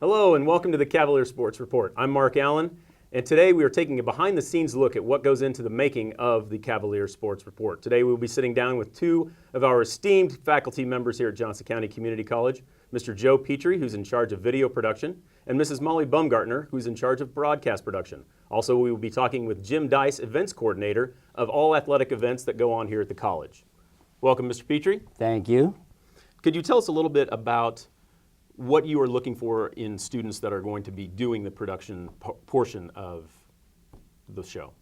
Hello and welcome to the Cavalier Sports Report. I'm Mark Allen, and today we are taking a behind-the-scenes look at what goes into the making of the Cavalier Sports Report. Today we'll be sitting down with two of our esteemed faculty members here at Johnson County Community College, Mr. Joe Petrie, who's in charge of video production, and Mrs. Molly Baumgartner, who's in charge of broadcast production. Also, we will be talking with Jim Dice, events coordinator of all athletic events that go on here at the college. Welcome, Mr. Petrie. Thank you. Could you tell us a little bit about what you are looking for in students that are going to be doing the production portion of the show?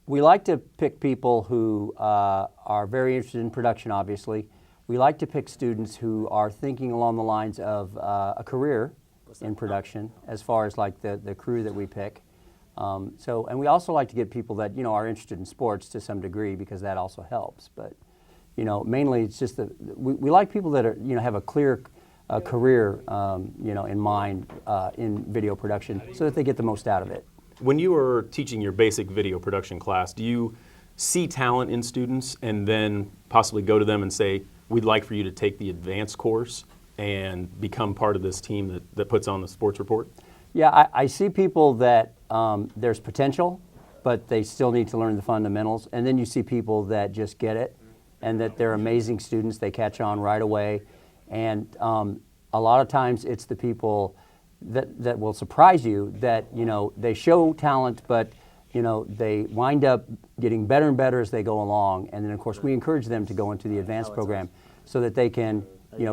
We like to pick people who are very interested in production, obviously. We like to pick students who are thinking along the lines of a career in production, as far as like the crew that we pick. And we also like to get people that, are interested in sports to some degree, because that also helps. But, mainly it's just that we like people that are, have a clear career, in mind in video production, so that they get the most out of it. When you are teaching your basic video production class, do you see talent in students and then possibly go to them and say, we'd like for you to take the advanced course and become part of this team that puts on the sports report? Yeah, I see people that there's potential, but they still need to learn the fundamentals. And then you see people that just get it and that they're amazing students. They catch on right away. And a lot of times it's the people that will surprise you that, they show talent, but, they wind up getting better and better as they go along. And then, of course, we encourage them to go into the advanced program so that they can,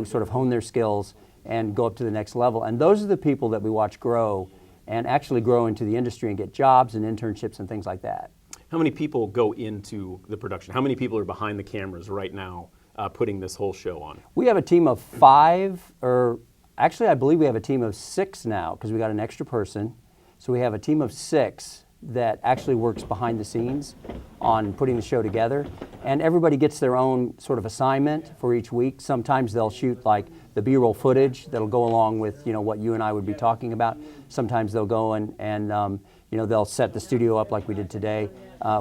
sort of hone their skills and go up to the next level. And those are the people that we watch grow and actually grow into the industry and get jobs and internships and things like that. How many people go into the production? How many people are behind the cameras right now putting this whole show on? We have a team of 5, or actually I believe we have a team of 6 now, because we got an extra person. So we have a team of 6 that actually works behind the scenes on putting the show together. And everybody gets their own sort of assignment for each week. Sometimes they'll shoot like the B-roll footage that'll go along with what you and I would be talking about. Sometimes they'll go and they'll set the studio up like we did today.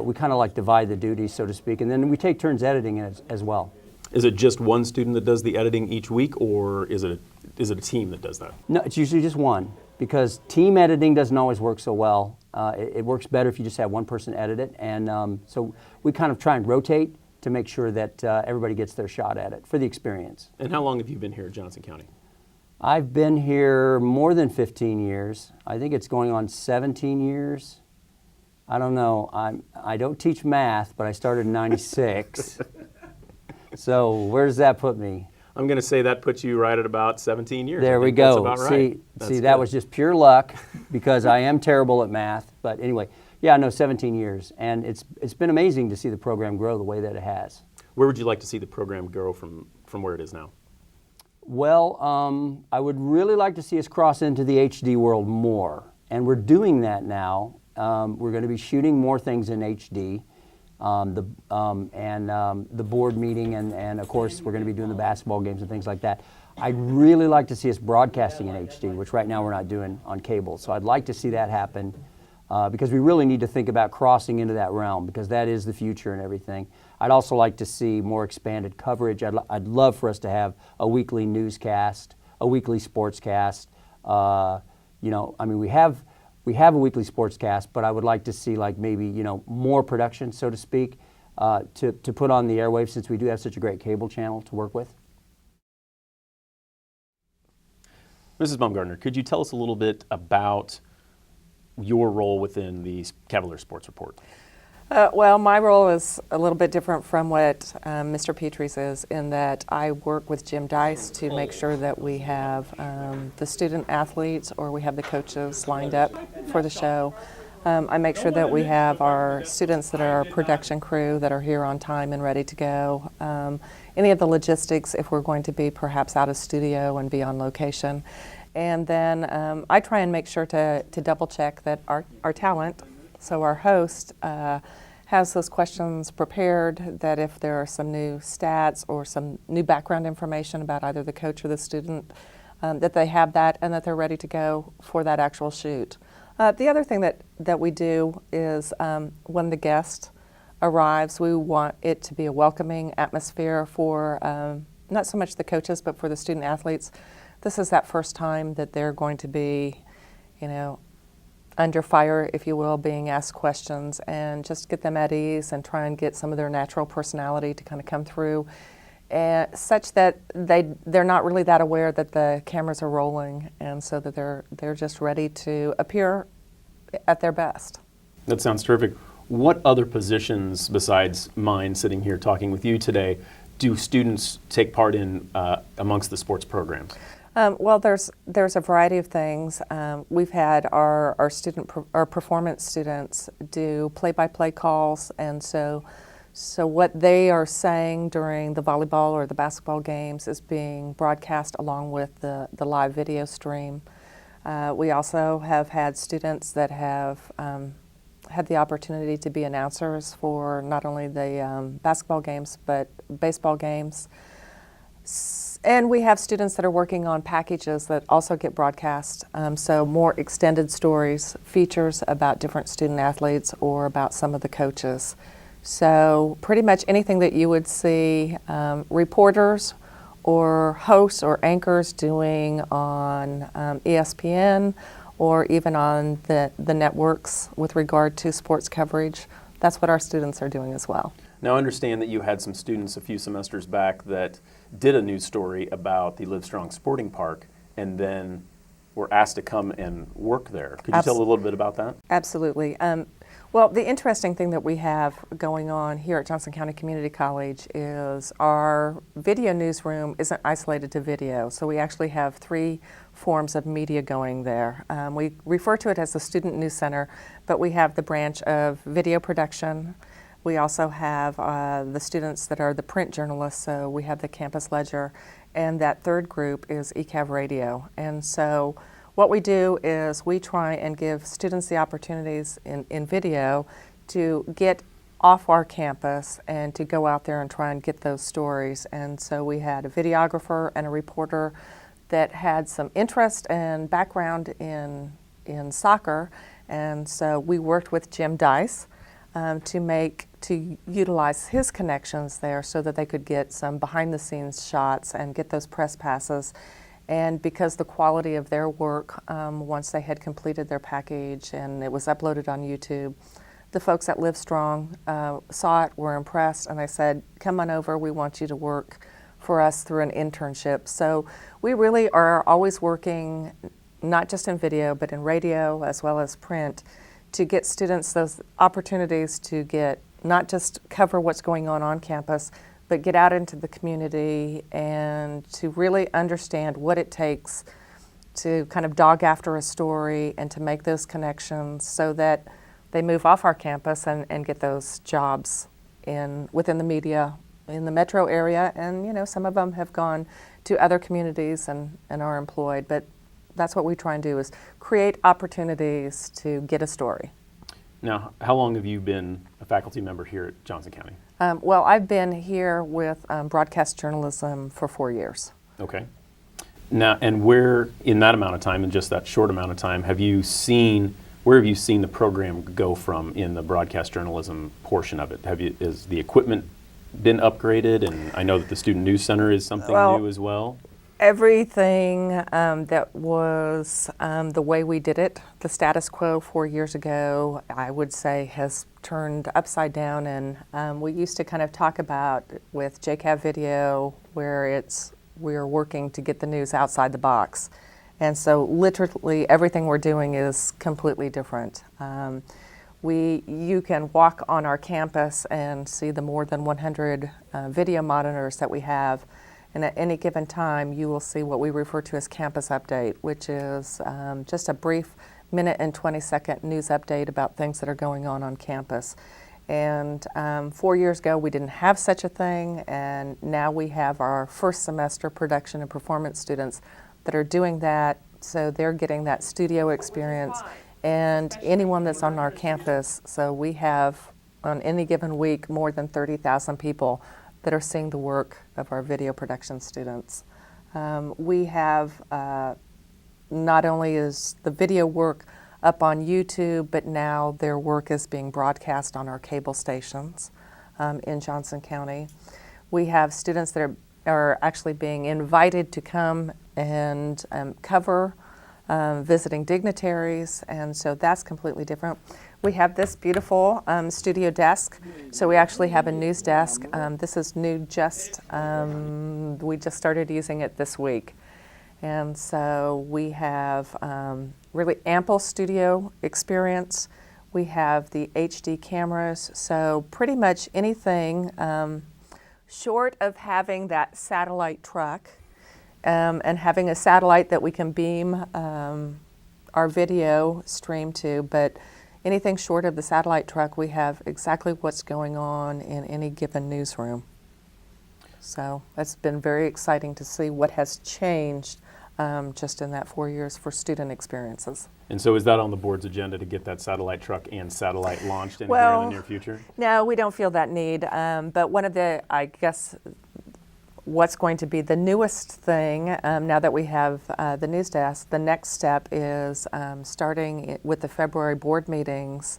We kind of like divide the duties, so to speak, and then we take turns editing as well. Is it just one student that does the editing each week, or is it a team that does that? No, it's usually just one, because team editing doesn't always work so well. It works better if you just have one person edit it, and so we kind of try and rotate to make sure that everybody gets their shot at it for the experience. And how long have you been here at Johnson County? I've been here more than 15 years. I think it's going on 17 years. I don't know. I don't teach math, but I started in '96. So where does that put me? I'm going to say that puts you right at about 17 years. There we go. That's about right. See, that was just pure luck, because I am terrible at math. But anyway, yeah, no, 17 years. And it's been amazing to see the program grow the way that it has. Where would you like to see the program grow from where it is now? Well, I would really like to see us cross into the HD world more. And we're doing that now. We're going to be shooting more things in HD. The board meeting, and of course we're going to be doing the basketball games and things like that. I'd really like to see us broadcasting in HD, which right now we're not doing on cable. So I'd like to see that happen, because we really need to think about crossing into that realm, because that is the future and everything. I'd also like to see more expanded coverage. I'd love for us to have a weekly newscast, a weekly sportscast. We have a weekly sportscast, but I would like to see maybe more production, so to speak, to put on the airwaves, since we do have such a great cable channel to work with. Mrs. Baumgartner, could you tell us a little bit about your role within the Cavalier Sports Report? Well, my role is a little bit different from what Mr. Petrie's is, in that I work with Jim Dice to make sure that we have the student athletes, or we have the coaches lined up for the show. I make sure that we have our students that are our production crew that are here on time and ready to go. Any of the logistics, if we're going to be perhaps out of studio and be on location. And then I try and make sure to double check that our talent, so our host, has those questions prepared, that if there are some new stats or some new background information about either the coach or the student, that they have that and that they're ready to go for that actual shoot. The other thing that we do is when the guest arrives, we want it to be a welcoming atmosphere for not so much the coaches, but for the student athletes. this is that first time that they're going to be, under fire, if you will, being asked questions, and just get them at ease and try and get some of their natural personality to kind of come through, and such that they're not really that aware that the cameras are rolling, and so that they're just ready to appear at their best. That sounds terrific. What other positions besides mine sitting here talking with you today do students take part in amongst the sports programs? Well, there's a variety of things. We've had our performance students do play-by-play calls, and so what they are saying during the volleyball or the basketball games is being broadcast along with the live video stream. We also have had students that have had the opportunity to be announcers for not only the basketball games but baseball games. And we have students that are working on packages that also get broadcast, so more extended stories, features about different student athletes or about some of the coaches. So pretty much anything that you would see reporters or hosts or anchors doing on ESPN or even on the networks with regard to sports coverage, that's what our students are doing as well. Now, I understand that you had some students a few semesters back that did a news story about the Livestrong Sporting Park and then were asked to come and work there. Could you tell a little bit about that? Absolutely. Well, the interesting thing that we have going on here at Johnson County Community College is our video newsroom isn't isolated to video. So we actually have 3 forms of media going there. We refer to it as the Student News Center, but we have the branch of video production. We also have the students that are the print journalists, so we have the Campus Ledger, and that third group is ECAV Radio. And so what we do is we try and give students the opportunities in video to get off our campus and to go out there and try and get those stories. And so we had a videographer and a reporter that had some interest and background in soccer, and so we worked with Jim Dice to utilize his connections there so that they could get some behind-the-scenes shots and get those press passes. And because the quality of their work, once they had completed their package and it was uploaded on YouTube, the folks at Livestrong saw it, were impressed, and they said, come on over, we want you to work for us through an internship. So we really are always working, not just in video, but in radio as well as print, to get students those opportunities to get, not just cover what's going on campus, but get out into the community and to really understand what it takes to kind of dog after a story and to make those connections so that they move off our campus and get those jobs within the media in the metro area. And some of them have gone to other communities and are employed, but that's what we try and do, is create opportunities to get a story. Now, how long have you been a faculty member here at Johnson County? Well, I've been here with broadcast journalism for 4 years. Okay. Now, and where in that amount of time, in just that short amount of time, where have you seen the program go from in the broadcast journalism portion of it? Has the equipment been upgraded? And I know that the Student News Center is something new as well. Everything that was the way we did it, the status quo 4 years ago, I would say has turned upside down. And we used to kind of talk about with JCAV Video where we're working to get the news outside the box. And so literally everything we're doing is completely different. You can walk on our campus and see the more than 100 video monitors that we have. And at any given time, you will see what we refer to as Campus Update, which is just a brief minute and 20-second news update about things that are going on campus. And 4 years ago, we didn't have such a thing, and now we have our first semester production and performance students that are doing that, so they're getting that studio experience. And anyone that's on our campus, so we have on any given week more than 30,000 people that are seeing the work of our video production students. We have not only is the video work up on YouTube, but now their work is being broadcast on our cable stations in Johnson County. We have students that are actually being invited to come and cover, visiting dignitaries, and so that's completely different. We have this beautiful studio desk, so we actually have a news desk. This is new, we just started using it this week. And so we have really ample studio experience. We have the HD cameras, so pretty much anything short of having that satellite truck and having a satellite that we can beam our video stream to, but anything short of the satellite truck, we have exactly what's going on in any given newsroom. So that's been very exciting to see what has changed just in that 4 years for student experiences. And so is that on the board's agenda to get that satellite truck and satellite launched here in the near future? No, we don't feel that need. But one of the, I guess, what's going to be the newest thing now that we have the news desk, the next step is starting with the February board meetings.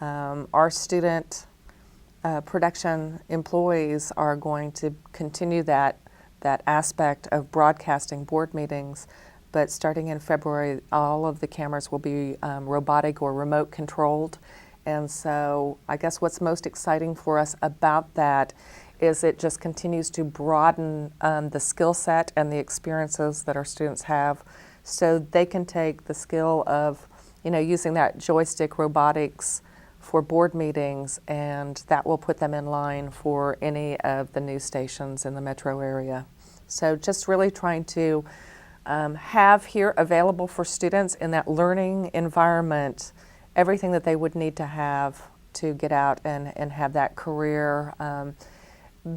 Our student production employees are going to continue that aspect of broadcasting board meetings, but starting in February, all of the cameras will be robotic or remote controlled. And so I guess what's most exciting for us about that is it just continues to broaden the skill set and the experiences that our students have, so they can take the skill of, using that joystick robotics for board meetings, and that will put them in line for any of the news stations in the metro area. So just really trying to have here available for students in that learning environment everything that they would need to have to get out and have that career,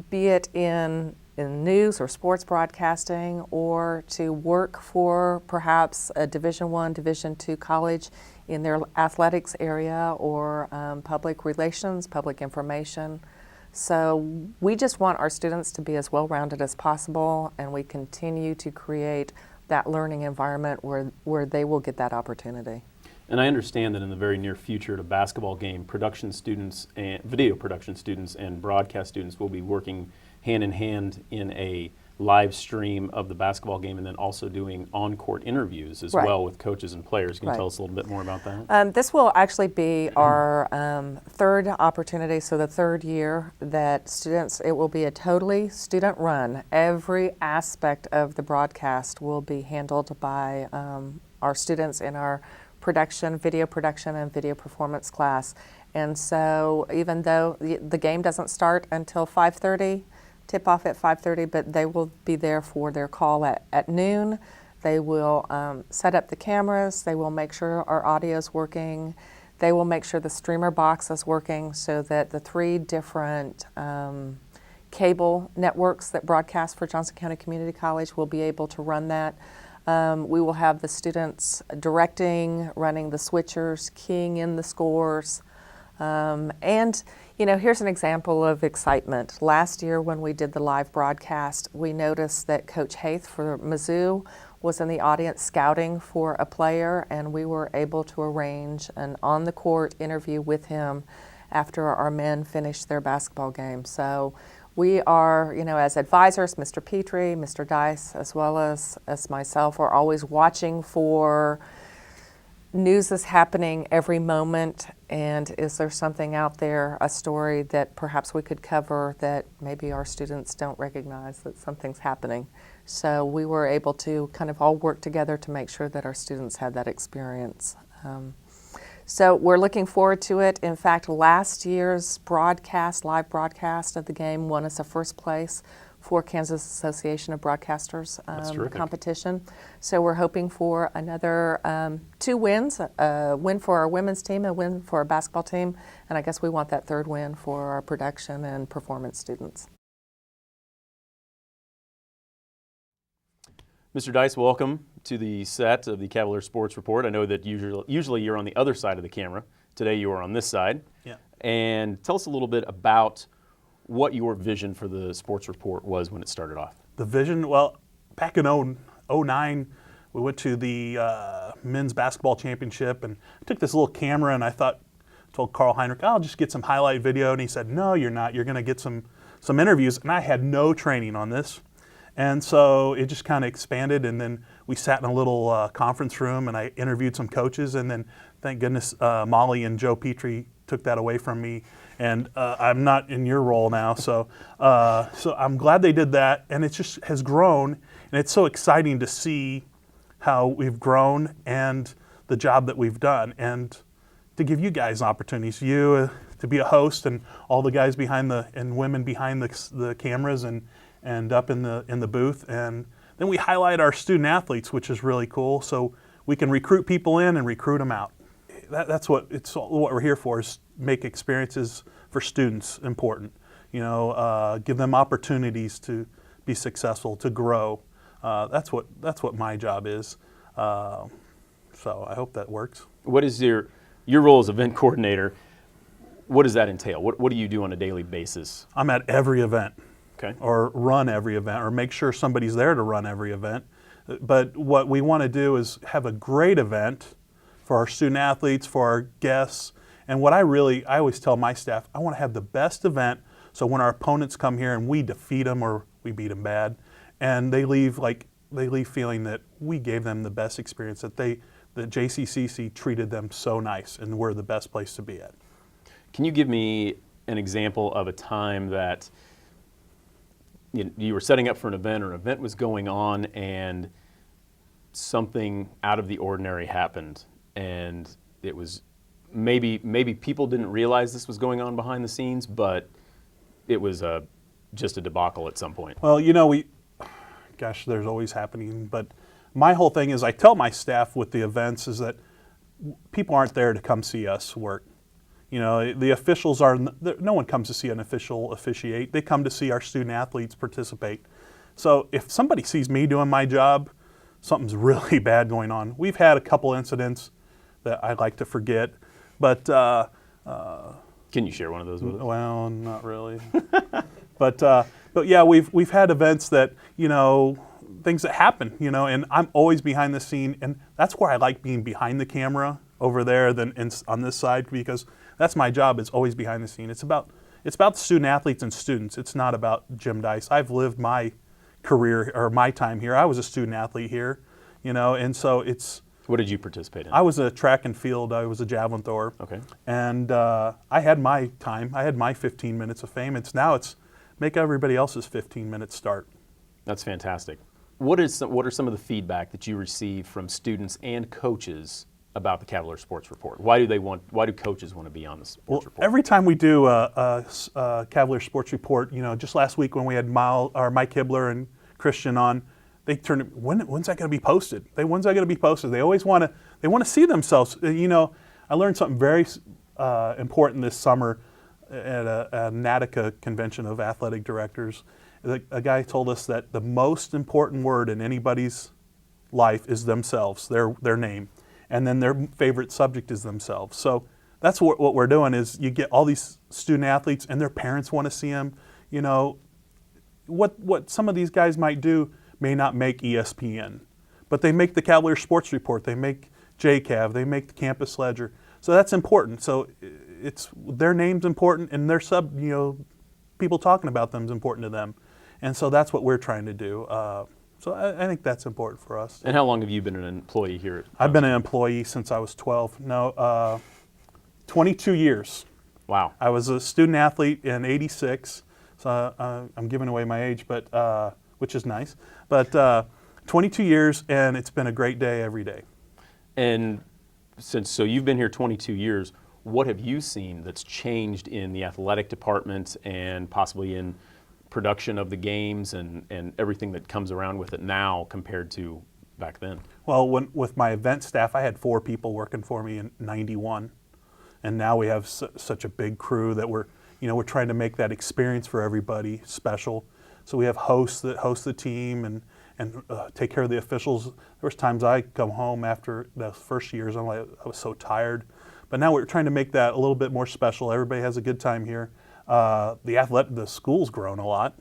be it in news or sports broadcasting, or to work for perhaps a Division I, Division II college in their athletics area, or public relations, public information. So we just want our students to be as well-rounded as possible, and we continue to create that learning environment where they will get that opportunity. And I understand that in the very near future at a basketball game, production students and video production students and broadcast students will be working hand in hand in a live stream of the basketball game, and then also doing on-court interviews as well with coaches and players. Can you tell us a little bit more about that? This will actually be our third opportunity, so the third year that students, it will be a totally student run. Every aspect of the broadcast will be handled by our students in our video production and video performance class. And so even though the game doesn't start until 5:30, tip off at 5:30, but they will be there for their call at noon. They will set up the cameras. They will make sure our audio is working. They will make sure the streamer box is working, so that the 3 different cable networks that broadcast for Johnson County Community College will be able to run that. We will have the students directing, running the switchers, keying in the scores. And here's an example of excitement. Last year when we did the live broadcast, we noticed that Coach Haith for Mizzou was in the audience scouting for a player, and we were able to arrange an on-the-court interview with him after our men finished their basketball game. So we are, as advisors, Mr. Petrie, Mr. Dice, as well as myself, are always watching for news is happening every moment, and is there something out there, a story that perhaps we could cover that maybe our students don't recognize that something's happening. So we were able to kind of all work together to make sure that our students had that experience. So we're looking forward to it. In fact, last year's live broadcast of the game won us a first place for Kansas Association of Broadcasters competition. So we're hoping for another 2 wins, a win for our women's team, a win for our basketball team, and I guess we want that 3rd win for our production and performance students. Mr. Dice, welcome to the set of the Cavalier Sports Report. I know that usually you're on the other side of the camera. Today you are on this side. Yeah. And tell us a little bit about what your vision for the sports report was when it started off. The vision, well, back in 2009, we went to the men's basketball championship, and I took this little camera, and told Carl Heinrich, I'll just get some highlight video, and he said, no, you're not. You're going to get some interviews, and I had no training on this. And so it just kind of expanded, and then we sat in a little conference room, and I interviewed some coaches, and then thank goodness Molly and Joe Petrie took that away from me, and I'm not in your role now, so I'm glad they did that, and it just has grown, and it's so exciting to see how we've grown and the job that we've done, and to give you guys opportunities, you to be a host, and all the guys behind and women behind the cameras and up in the booth, and then we highlight our student athletes, which is really cool, so we can recruit people in and recruit them out. That's what we're here for, is make experiences for students important. Give them opportunities to be successful, to grow. That's what my job is. So I hope that works. What is your role as event coordinator? What does that entail? What do you do on a daily basis? I'm at every event. Okay. Or run every event, or make sure somebody's there to run every event. But what we want to do is have a great event for our student athletes, for our guests. And what I always tell my staff, I want to have the best event, so when our opponents come here and we defeat them or we beat them bad, and they leave feeling that we gave them the best experience, that JCCC treated them so nice, and we're the best place to be at. Can you give me an example of a time that you were setting up for an event, or an event was going on, and something out of the ordinary happened, and it was maybe people didn't realize this was going on behind the scenes, but it was just a debacle at some point? Well, there's always happening, but my whole thing is I tell my staff with the events is that people aren't there to come see us work. The officials no one comes to see an official officiate. They come to see our student athletes participate. So if somebody sees me doing my job, something's really bad going on. We've had a couple incidents that I like to forget, but can you share one of those with us? Well, not really. but yeah, we've had events that things that happen, and I'm always behind the scene, and that's where I like being behind the camera over there than on this side, because that's my job. It's always behind the scene. It's about the student athletes and students. It's not about Jim Dice. I've lived my career or my time here. I was a student athlete here, and so it's. What did you participate in? I was a track and field. I was a javelin thrower. Okay. And I had my time. I had my 15 minutes of fame. It's make everybody else's 15 minutes start. That's fantastic. What are some of the feedback that you receive from students and coaches about the Cavalier Sports Report? Why do coaches want to be on the Sports Report? Every time we do a Cavalier Sports Report, just last week when we had Mike Hibbler and Christian on, they turn, when's that going to be posted? When's that going to be posted? They always want to see themselves. I learned something very important this summer at a NADICA convention of athletic directors. A guy told us that the most important word in anybody's life is themselves, their name, and then their favorite subject is themselves. So that's what we're doing is you get all these student athletes and their parents want to see them. What some of these guys might do may not make ESPN, but they make the Cavalier Sports Report, they make JCAV, they make the Campus Ledger. So that's important. So it's their name's important, and their people talking about them is important to them. And so that's what we're trying to do. So I think that's important for us. And how long have you been an employee here? I've been an employee since I was 12. 22 years. Wow. I was a student athlete in '86, so I'm giving away my age, but which is nice. But 22 years, and it's been a great day every day. And so you've been here 22 years, what have you seen that's changed in the athletic department and possibly in production of the games and everything that comes around with it now compared to back then? Well, with my event staff, I had 4 people working for me in '91, and now we have such a big crew that we're trying to make that experience for everybody special. So we have hosts that host the team and take care of the officials. There was times I come home after the first years, I was so tired. But now we're trying to make that a little bit more special. Everybody has a good time here. The school's grown a lot.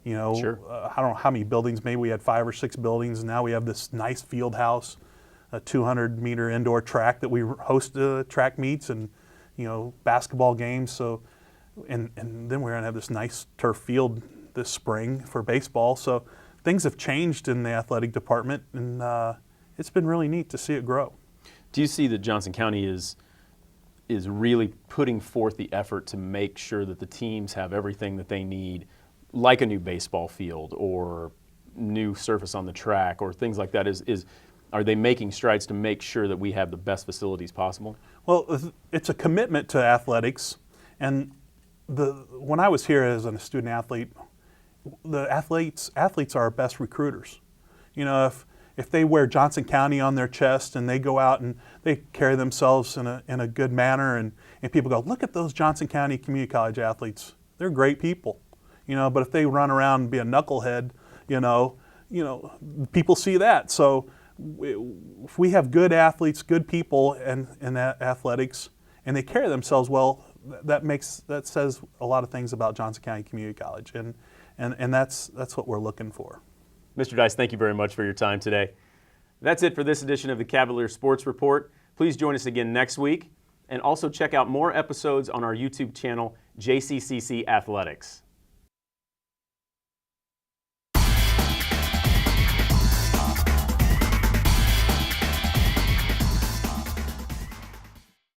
Sure. I don't know how many buildings. Maybe we had 5 or 6 buildings. Now we have this nice field house, a 200-meter indoor track that we host track meets and basketball games. So, and then we're gonna have this nice turf field this spring for baseball. So things have changed in the athletic department, and it's been really neat to see it grow. Do you see that Johnson County is really putting forth the effort to make sure that the teams have everything that they need, like a new baseball field or new surface on the track or things like that? Are they making strides to make sure that we have the best facilities possible? Well, it's a commitment to athletics, and when I was here as a student athlete, the athletes are our best recruiters. You know, if they wear Johnson County on their chest and they go out and they carry themselves in a good manner, and people go, look at those Johnson County Community College athletes. They're great people. You know, but if they run around and be a knucklehead, you know, people see that. So if we have good athletes, good people in athletics, and they carry themselves well, that says a lot of things about Johnson County Community College, and that's what we're looking for. Mr. Dice, thank you very much for your time today. That's it for this edition of the Cavalier Sports Report. Please join us again next week, and also check out more episodes on our YouTube channel, JCCC Athletics.